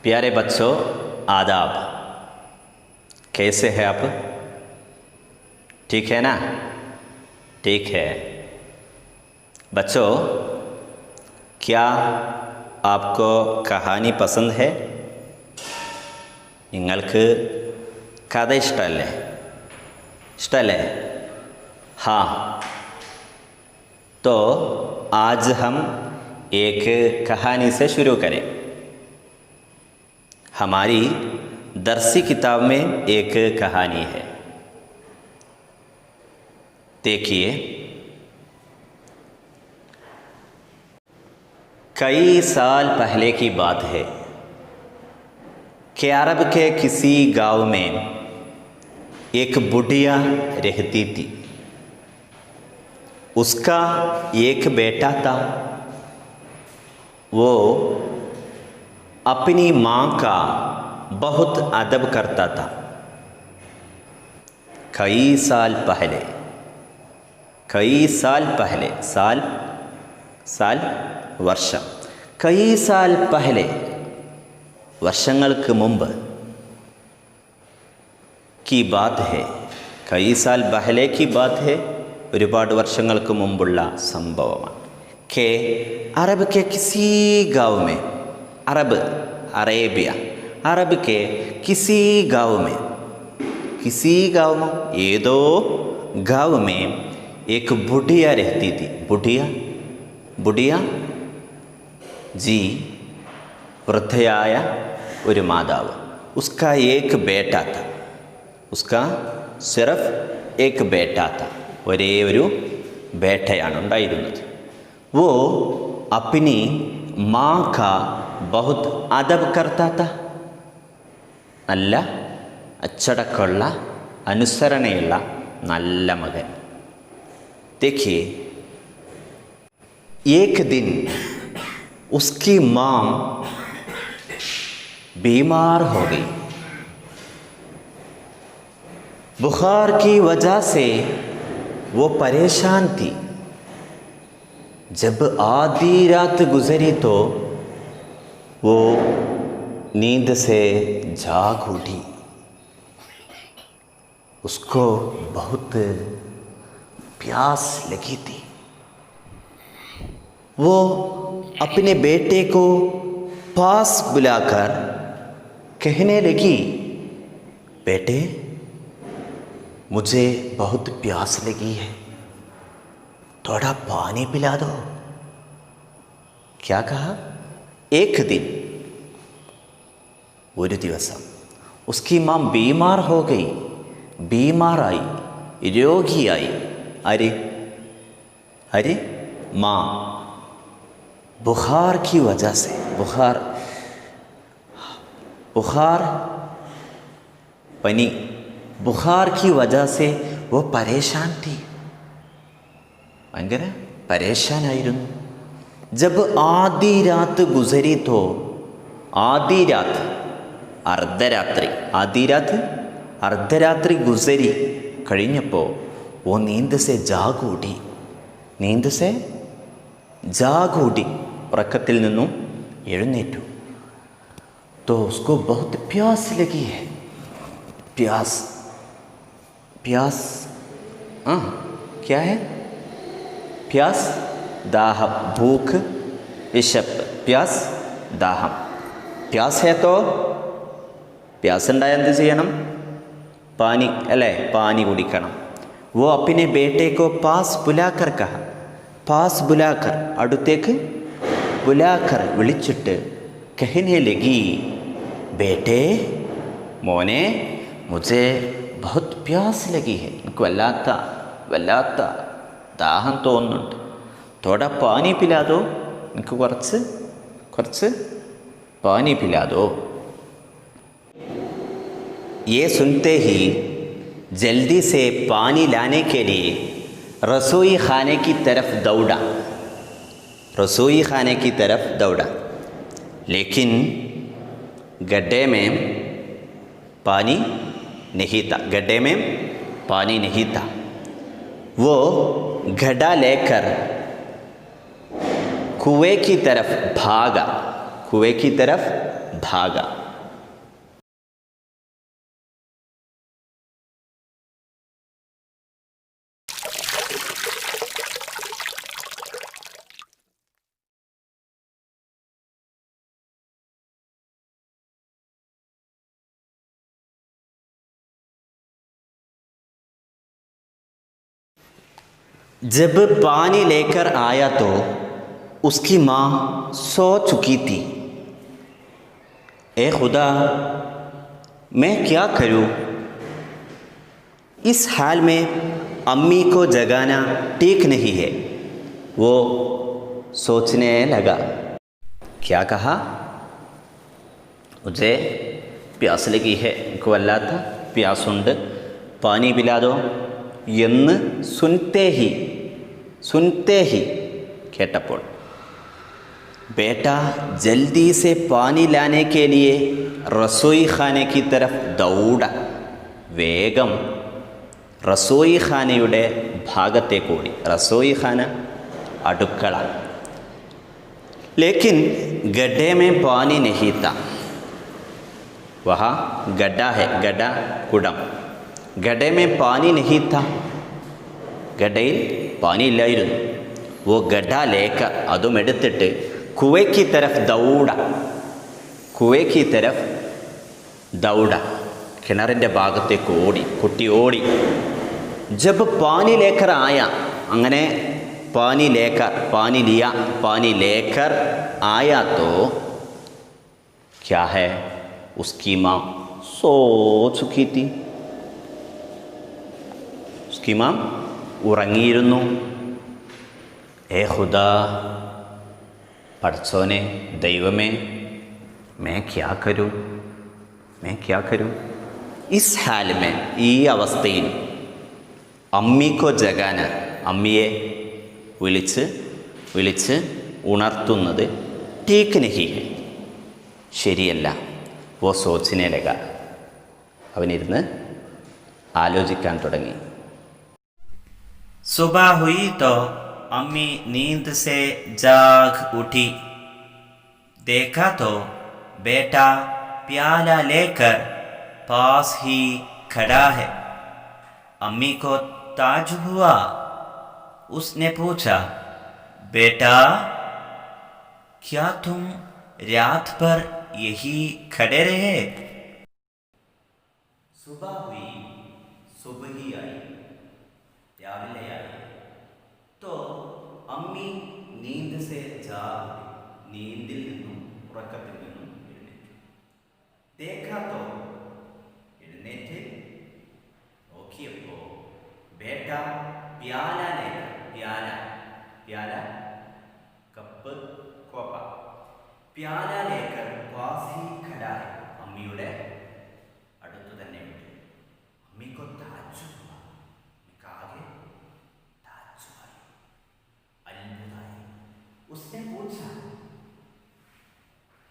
प्यारे बच्चों, आदाब। कैसे हैं आप? ठीक है ना? ठीक है बच्चों, क्या आपको कहानी पसंद है? നിങ്ങൾക്ക് കഥ ഇഷ്ടമല്ലേ? इष्टले? हाँ, तो आज हम एक कहानी से शुरू करें। हमारी दरसी किताब में एक कहानी है, देखिए। कई साल पहले की बात है कि अरब के किसी गांव में एक बुढ़िया रहती थी। उसका एक बेटा था। वो अपनी माँ का बहुत अदब करता था। कई साल पहले साल വർഷം कई साल पहले വർഷങ്ങൾക്ക് മുമ്പ് की बात है। कई साल पहले की बात है, ഒരുപാട് വർഷങ്ങൾക്ക് മുമ്പുള്ള സംഭവമാണ്। के अरब के किसी गांव में, अरेबिया, अरब के किसी गांव में ഏതോ गांव में एक बुढ़िया रहती थी। बुढ़िया जी, वृद्धയായ ഒരു മാതാവ്। उसका एक बेटा था, उसका सिर्फ एक बेटा था, ഒരേ ഒരു ബേട്ടയാണ് ഉണ്ടായിരുന്നത്। वो अपनी माँ का बहुत अदब करता था। നല്ല അച്ചടക്കമുള്ള, അനുസരണയുള്ള നല്ല മകൻ। देखिए, एक दिन उसकी माँ बीमार हो गई। बुखार की वजह से वो परेशान थी। जब आधी रात गुजरी तो वो नींद से जाग उठी। उसको बहुत प्यास लगी थी। वो अपने बेटे को पास बुलाकर कहने लगी, बेटे, मुझे बहुत प्यास लगी है, थोड़ा पानी पिला दो। क्या कहा? एक दिन, ഒരു ദിവസം उसकी माँ बीमार हो गई, बीमाराई, രോഗിയായി। अरे माँ, बुखार की वजह से, बुखार पनी, बुखार की वजह से वो परेशान थी, ഭയങ്കര പരേശാനായിരുന്നു। जब आधी रात गुजरी तो, आधी रात अर्धरात्रि, अर्धरात्रि गुजरी കഴിഞ്ഞപ്പോൾ वो नींद से जाग उठी, ഉറക്കത്തിൽ നിന്നും എഴുന്നേറ്റു। तो उसको बहुत प्यास लगी है। प्यास क्या है? प्यास, दाहम, भूख, विशപ്പ്, प्यास, दाहम। प्यास है तो प्यास ഉണ്ടായാൽ എന്ത് ചെയ്യണം? पानी, अല്ലേ? पानी കുടിക്കണം। वो अपने बेटे को पास बुलाकर कहा, पास बुलाकर, അടുത്തേക്ക് बुलाकर, വിളിച്ചിട്ട് कहने लगी, बेटे, മോനെ, मुझे बहुत प्यास लगी है, എനിക്ക് വല്ലാത്ത ദാഹം തോന്നുന്നുണ്ട്, थोड़ा पानी पिला दो, എനിക്ക് കുറച്ച് पानी पिला दो। ये सुनते ही जल्दी से पानी लाने के लिए रसोई खाने की तरफ दौड़ा, लेकिन गड्ढे में पानी नहीं था। वो घड़ा लेकर कुएं की तरफ भागा। कुएं की तरफ भागा। जब पानी लेकर आया तो उसकी माँ सो चुकी थी। ए खुदा, मैं क्या करूँ? इस हाल में अम्मी को जगाना ठीक नहीं है। वो सोचने लगा। क्या कहा? मुझे प्यास लगी है, എനിക്ക് വല്ലാത്ത പ്യാസുണ്ട്, പാനി പിലാ ദോ എന്ന് सुनते ही കേട്ടപ്പോൾ बेटा जल्दी से पानी लाने के लिए रसोई खाने की तरफ दौड़ा। വേഗം റസോയി ഖാനയുടെ ഭാഗത്തേക്ക് ഓടി. റസോയി ഖാന അടുക്കള. लेकिन गड्ढे में पानी नहीं था. वहाँ गड्ढा है, गड्ढा कुडम. गड्ढे में पानी नहीं था. गड्ढയിൽ पानी ഇല്ലായിരുന്നു. वो गड्ढा लेकर അതും എടുത്തിട്ട് कुएं की तरफ दौड़ा. कुएं की तरफ दौड़ा. കിണറിൻ്റെ ഭാഗത്തേക്ക് ഓടി. കുട്ടി ഓടി. जब पानी लेकर आया, അങ്ങനെ पानी लेकर आया तो क्या है? उसकी माँ सो चुकी थी. उसकी माँ ഉറങ്ങിയിരുന്നു. ए खुदा, पढ़सोने ദൈവമേ, मैं क्या करूं? इस हाल में, ഈ അവസ്ഥയിൽ अम्मी को जगाना, അമ്മിയെ വിളിച്ച് ഉണർത്തുന്നത് ठीक नहीं है, ശരിയല്ല. वो सोचने लगा. അവനിരുന്ന് ആലോചിക്കാൻ തുടങ്ങി. सुबह हुई तो अम्मी नींद से जाग उठी. देखा तो बेटा प्याला लेकर पास ही खड़ा है. अम्मी को ताज्जुब हुआ. उसने पूछा, बेटा क्या तुम रात भर यही खड़े रहे? सुबह हुई, सुबह ही आई, രാവിലെ ആയി. तो अम्मी नींद से जाग उठी. നീന്തിൽ നിന്നും ഉറക്കത്തിൽ നിന്നും എഴുന്നേറ്റു. देखा तो എഴുന്നേറ്റ് നോക്കിയപ്പോൾ बेटा प्याला लेकर, प्याला കപ്പ്, കോപ്പ, प्याला लेकर पास ही खड़ा है. അമ്മിയുടെ അടുത്തു തന്നെ ഉണ്ട്. അമ്മിക്കോ താജ്ജുബ് हुआ. आगे अद्भुताई. उसने पूछा,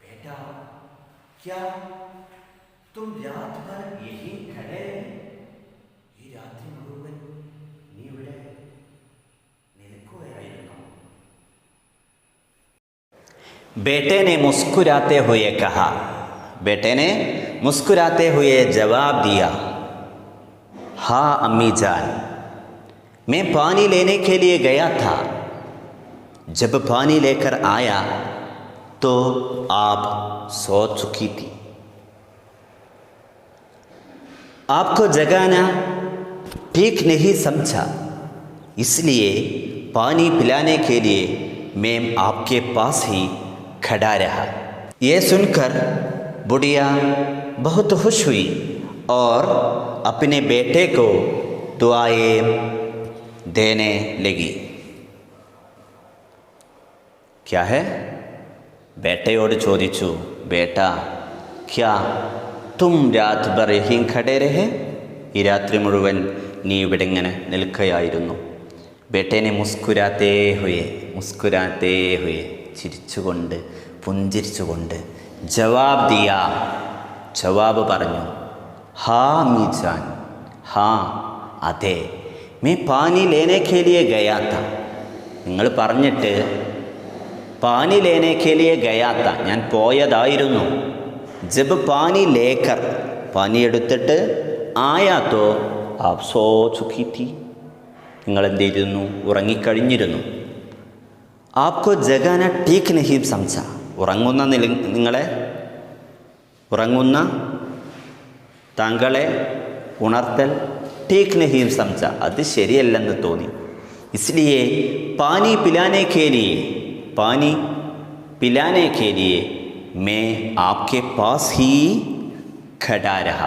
बेटा क्या तुम रात भर यही खड़े रहे? ഈ രാത്രി മുഴുവൻ നീ ഇവിടെ നിൽക്കുകയായിരുന്നു? बेटे ने मुस्कुराते हुए कहा. बेटे ने मुस्कुराते हुए जवाब दिया, हाँ अम्मी जान, मैं पानी लेने के लिए गया था. जब पानी लेकर आया तो आप सो चुकी थी. आपको जगाना ठीक नहीं समझा, इसलिए पानी पिलाने के लिए मैं आपके पास ही खड़ा रहा. ये सुनकर बुढ़िया बहुत खुश हुई और अपने बेटे को दुआएं देने लगी. क्या है? बेटയോട് ചോദിച്ചു, बेटा क्या तुम रात भर यहीं खड़े रहे? ഈ രാത്രി മുഴുവൻ നീ ഇവിടെ ഇങ്ങനെ നിൽക്കുകയായിരുന്നു. बेटे ने मुस्कुराते हुए ചിരിച്ചുകൊണ്ട് പുഞ്ചിരിച്ചുകൊണ്ട് ജവാബ് പറഞ്ഞു, ഹാ അമ്മി ജാൻ, ഹാ അതെ, मैं पानी लेने के लिए गया था. നിങ്ങൾ പറഞ്ഞിട്ട് പാനി ലേനെ കെ ലിയെ ഗയാത്ത, ഞാൻ പോയതായിരുന്നു. ജബ് പാനി ലേക്കർ, പാനി എടുത്തിട്ട് ആയാത്തോ ആപ് സോ ചുക്കി തീ, നിങ്ങൾ എന്ത് ചെയ്തിരുന്നു? ഉറങ്ങിക്കഴിഞ്ഞിരുന്നു. ആപ്കോ ജഗാന ടീക്ക് നഹീ സംസ, ഉറങ്ങുന്ന താങ്കളെ ഉണർത്തൽ ടീക്ക് നഹീം സംസ, അത് ശരിയല്ലെന്ന് തോന്നി. ഇസ്ലിയെ പാനി പിലാനെ K ലിയെ may Aapke pass he ഖടാ രഹ,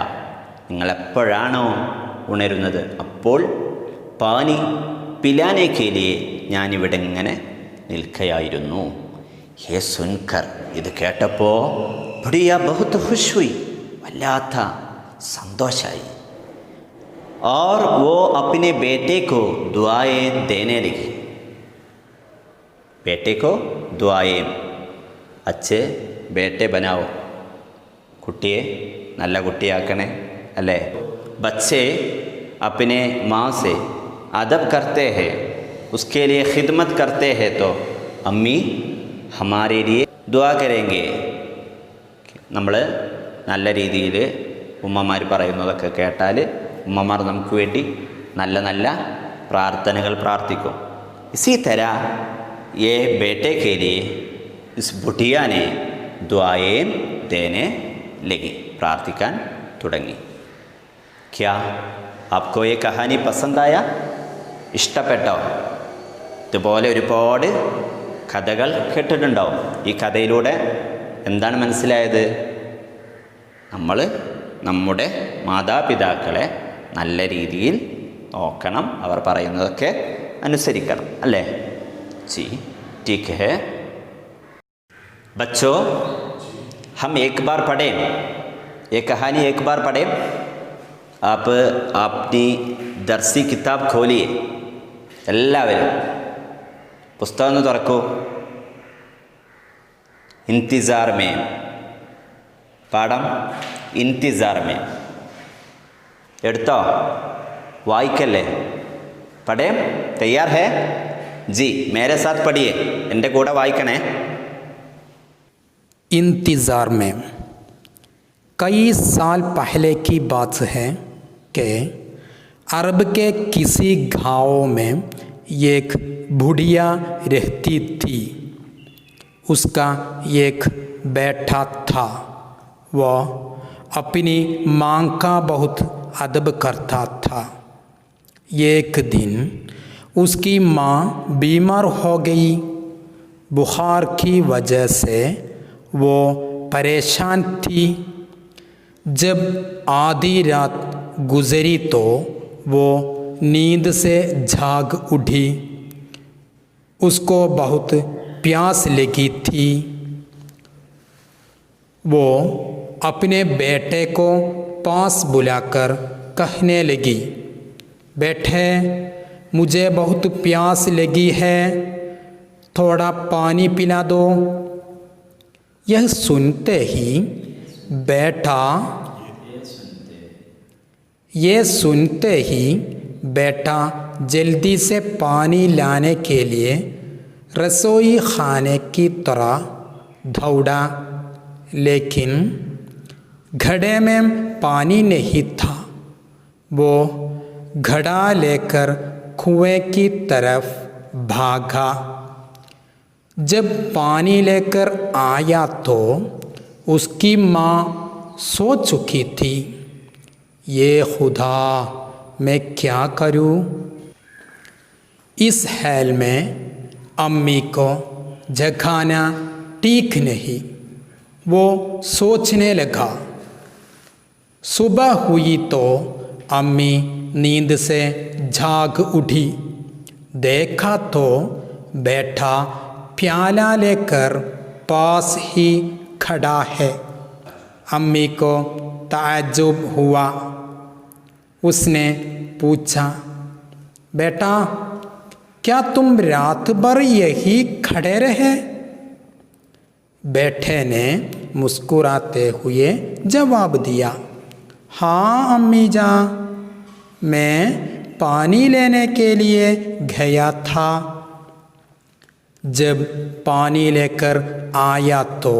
നിങ്ങളെപ്പോഴാണോ ഉണരുന്നത് അപ്പോൾ പാനി പിലാനെ കെ ലിയെ ഞാനിവിടെ ഇങ്ങനെ നിൽക്കുകയായിരുന്നു. ഹേ സുൻകർ, ഇത് കേട്ടപ്പോൾ ബടിയ ബഹുത്ത് ഖുശ് ഹുയി, വല്ലാത്ത സന്തോഷമായി. और वो अपने बेटे को दुआएं देने लगी. बेटे को दुआएं, अच्छे बेटे बनाओ, കുട്ടിയെ നല്ല കുട്ടിയാക്കണേ അല്ലേ. बच्चे अपने माँ से अदब करते हैं, उसके लिए खिदमत करते हैं, तो अम्मी हमारे लिए दुआ करेंगे. നമ്മൾ നല്ല രീതിയിൽ ഉമ്മമാർ പറയുന്നതൊക്കെ കേട്ടാൽ ഉമ്മമാർ നമുക്ക് വേണ്ടി നല്ല നല്ല പ്രാർത്ഥനകൾ പ്രാർത്ഥിക്കും. ഇസി തര യേ ബേटे के लिए इस बुढ़िया ने दुआएं देने लगी, പ്രാർത്ഥിക്കാൻ തുടങ്ങി. क्या आपको ये कहानी पसंद आया? ഇഷ്ടപ്പെട്ടോ? ഇതുപോലെ ഒരുപാട് കഥകൾ കേട്ടിട്ടുണ്ടാവും. ഈ കഥയിലൂടെ എന്താണ് മനസ്സിലായത്? നമ്മൾ നമ്മുടെ മാതാപിതാക്കളെ നല്ല രീതിയിൽ നോക്കണം, അവർ പറയുന്നതൊക്കെ അനുസരിക്കണം അല്ലേ. जी ठीक है बच्चों, हम एक बार पढ़ें ये कहानी, एक बार पढ़ें. आप अपनी दर्सी किताब खोलिए, എല്ലാവരും പുസ്തകം ഒന്ന് തുറക്കൂ. इंतज़ार में, പാഠം इंतज़ार में എടുത്തോ? വായിക്കല്ലേ? പഠേ തയ്യാർ ഹേ? ജി മേരെ സാത്ത് പഠിയേ, എൻ്റെ കൂടെ വായിക്കണേ. इंतज़ार में कई साल पहले की बात है कि अरब के किसी गांव में एक बुढ़िया रहती थी. उसका एक बेटा था. वह अपनी माँ का बहुत अदब करता था. एक दिन उसकी माँ बीमार हो गई. बुखार की वजह से वो परेशान थी. जब आधी रात गुजरी तो वो नींद से जाग उठी. उसको बहुत प्यास लगी थी. वो अपने बेटे को पास बुलाकर कहने लगी, बेटे मुझे बहुत प्यास लगी है, थोड़ा पानी पिला दो. यह सुनते ही बेटा जल्दी से पानी लाने के लिए रसोई खाने की तरह दौड़ा. लेकिन घड़े में पानी नहीं था. वो घड़ा लेकर कुएं की तरफ भागा. जब पानी लेकर आया तो उसकी माँ सो चुकी थी. ये खुदा, मैं क्या करूं? इस हाल में अम्मी को जगाना ठीक नहीं. वो सोचने लगा. सुबह हुई तो अम्मी नींद से जाग उठी. देखा तो बेटा प्याला लेकर पास ही खड़ा है. अम्मी को ताज्जुब हुआ. उसने पूछा, बेटा क्या तुम रात भर यही खड़े रहे? बेटे ने मुस्कुराते हुए जवाब दिया, हाँ अम्मी जान, मैं पानी लेने के लिए गया था. जब पानी लेकर आया तो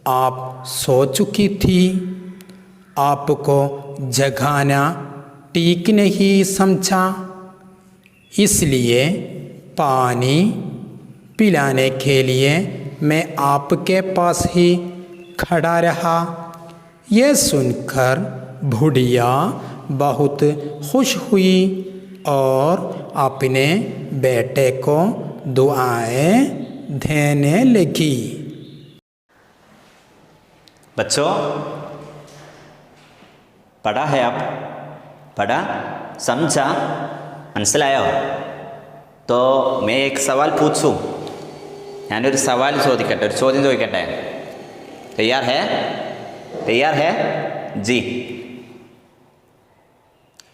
आप सो चुकी थी। आपको जगाना ठीक नहीं समझा, इसलिए पानी पिलाने के लिए मैं आपके पास ही खड़ा रहा। यह सुनकर बुढ़िया बहुत खुश हुई और अपने बेटे को दुआएं देने लगी। बच्चों, पढ़ा है आप? पढ़ा? समझा? മനസ്സിലായോ? तो मैं एक सवाल पूछूं? ഞാനൊരു സവാൽ ചോദിക്കട്ടെ, ഒരു ചോദ്യം ചോദിക്കട്ടെ? तैयार है? तैयार है जी।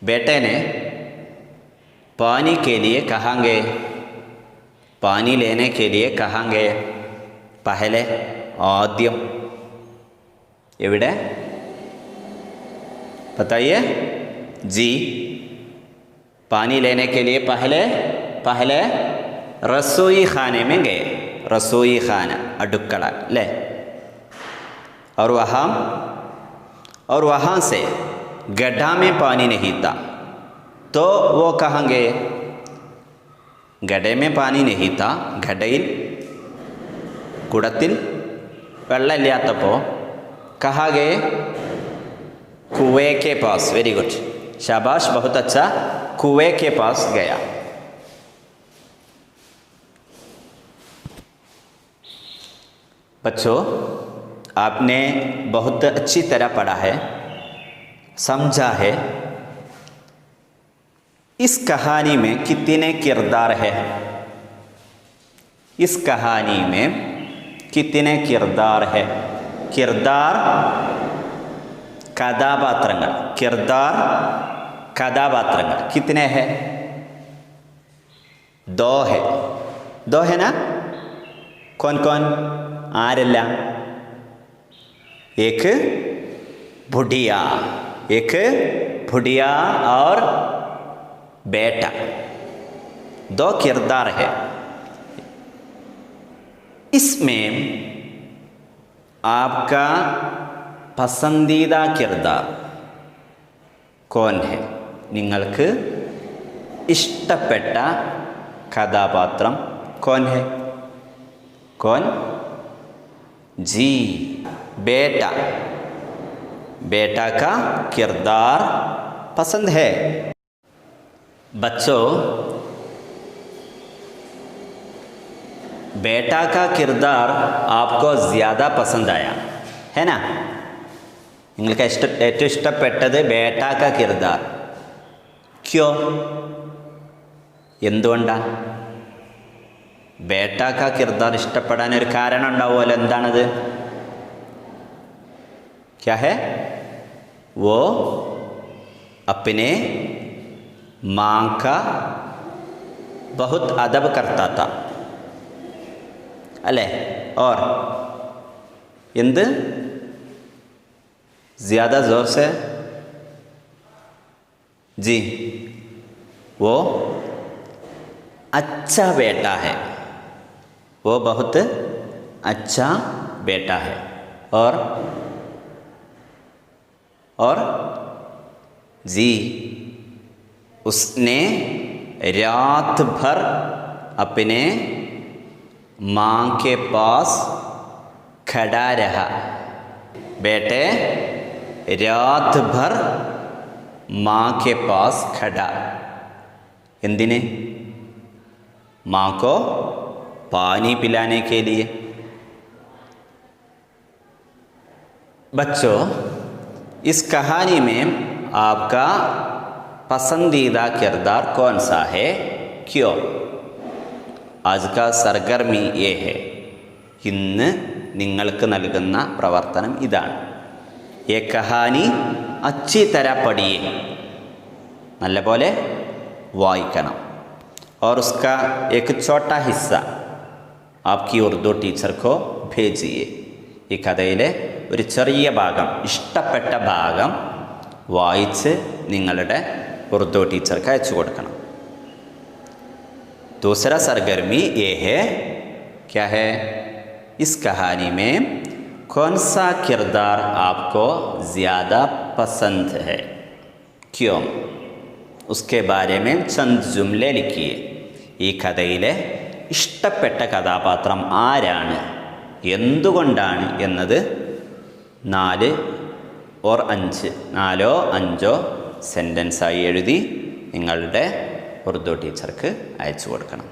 बेटे ने पानी के लिए कहाँ गए? पानी लेने के लिए कहाँ गए? पहले आद्यम एविडे बताइए जी। पानी लेने के लिए पहले रसोई खाने में गए। रसोई खाना अडुक्कड़ा ले, और वहाँ से गड्ढा में पानी नहीं था, तो वो कहाँ गए? गड्ढे में पानी नहीं था, गड्ढയിൽ കുടത്തിൽ വെള്ളമില്ലാത്തപ്പോൾ कहाँ गए? कुएं के पास। वेरी गुड, शाबाश, बहुत अच्छा। कुएं के पास गया। बच्चों, आपने बहुत अच्छी तरह पढ़ा है, समझा है। इस कहानी में कितने किरदार है? इस कहानी में कितने किरदार है? किरदार कथापात्रങ്ങൾ, किरदार कथापात्रങ്ങൾ कितने हैं? दो है ना? कौन कौन? आरेला? एक बुढ़िया और बेटा, दो किरदार है। इसमें आपका पसंदीदा किरदार कौन है? നിങ്ങൾക്ക് ഇഷ്ടപ്പെട്ട കഥാപാത്രം कौन है? कौन? जी, बेटा का किरदार पसंद है। बच्चों, बेटा का किरदार आपको ज़्यादा पसंद आया है ना? നിങ്ങൾക്ക് ഏറ്റവും ഇഷ്ടപ്പെട്ടത് बेटा का किरदार। क्यों? എന്തുകൊണ്ടാണ്? बेटा का किरदार ഇഷ്ടപ്പെടാൻ ഒരു കാരണം ഉണ്ടാവുമല്ലോ, എന്താണത്? क्या है? वो अपने माँ का बहुत अदब करता था, अले? और എന്ത്? ज़्यादा ज़ोर से जी, वो अच्छा बेटा है, वो बहुत अच्छा बेटा है। और जी, उसने रात भर अपने माँ के पास खड़ा रहा। बेटे रात भर माँ के पास खड़ा, എന്തിനെ? माँ को पानी पिलाने के लिए। बच्चों, इस कहानी में आपका पसंदीदा किरदार कौन सा है? क्यों? आज का सरगर्मी ये है, ഇന്ന് നിങ്ങൾക്ക് നൽകുന്ന പ്രവർത്തനം ഇതാണ്। ये कहानी अच्छी तरह पढ़िए, നല്ല പോലെ വായിക്കണം। और उसका एक छोटा हिस्सा आपकी उर्दू टीचर को भेजिए। ഈ കഥയിലെ ഒരു ചെറിയ ഭാഗം, ഇഷ്ടപ്പെട്ട ഭാഗം വായിച്ച് നിങ്ങളുടെ ഉർദു ടീച്ചർക്ക് അയച്ചു കൊടുക്കണം। दूसरा सरगर्मी ये है क्या है? इस कहानी में कौन सा किरदार आपको ज़्यादा पसंद है? क्यों? उसके बारे में चंद जुमले लिखिए. ഈ കഥയിലെ ഇഷ്ടപ്പെട്ട കഥാപാത്രം ആരാണ്, എന്തുകൊണ്ടാണ് എന്നത് 4 or 5 നാലോ അഞ്ചോ സെൻറ്റൻസായി എഴുതി നിങ്ങളുടെ ഉറുദു ടീച്ചർക്ക് അയച്ചു കൊടുക്കണം.